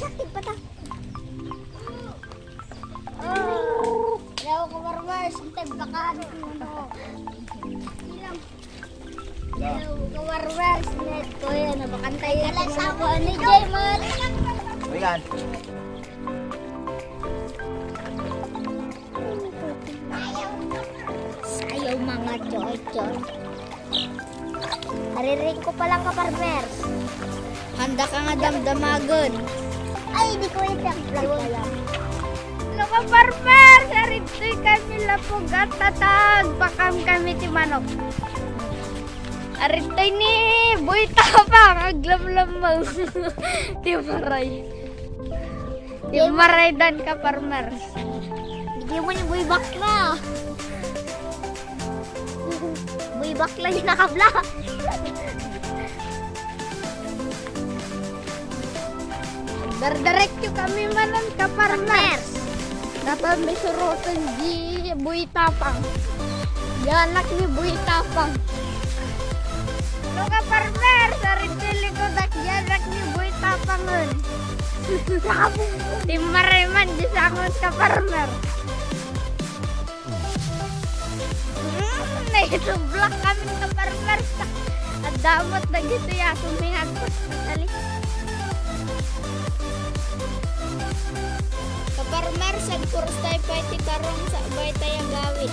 sakit pa ta. Oh, yaw ko marwas, intay bakan ano. Ilang. Yaw ko marwas, net ko yan nabakantay ka sa ako ni Jemot. Bigan. Sayaw mga choy-choy. Haririn ko palang ka-farmers. Handa ka nga damdamagon. Ay, di ko itang vlog lang. Ano ka farmer? Sarito'y kami lapog at tatag. Bakam kami ti manok. Arito'y ni Boy Tapang. Aglam-lamang. Ti maray. Ti maray dan ka farmer. Bigyan mo ni Boy Bakla. Boy Bakla yung nakabla. Dardirect yung kami manan ka farmers. Dapat may surutan di Boy Tapang. Di anak ni Boy Tapang. Ano ka farmer? Sarito'y likod at di anak ni Boy Tapangon. Ti maray man di sangon ka farmer. Naitublock kami ka farmer. At damot na gito ya. Sumihag ko sa tali. Kaparmer, sagpuros tayo pa iti karong sa bay tayang gawin.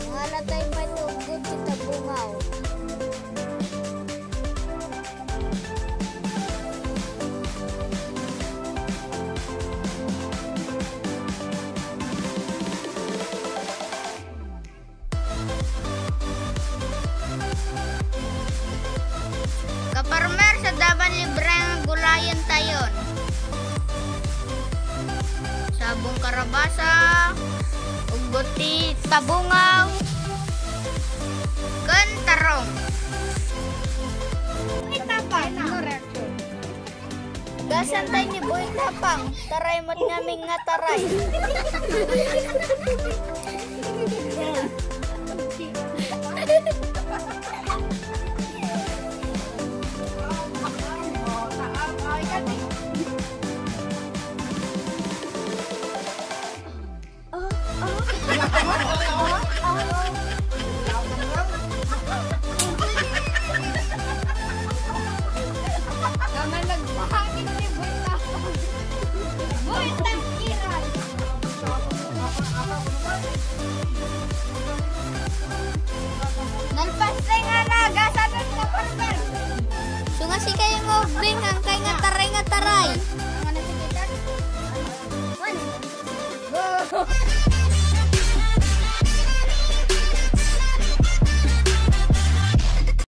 Wala tayong matugod kita bungaw. Kaparmer, sa daban libreng gulayan tayon. Sabong karabasa, uguti tabungaw, kan tarong. Boy Tapang, gasan tayo ni Boy Tapang, taray mo't ngaming nga taray. Naman nagpahangin ni Boy Tapang. Boy Tapiran. Nalpastay nga na, gasanan ka farmer. Sunga si kayo ngobing, ang kay nga taray nga taray.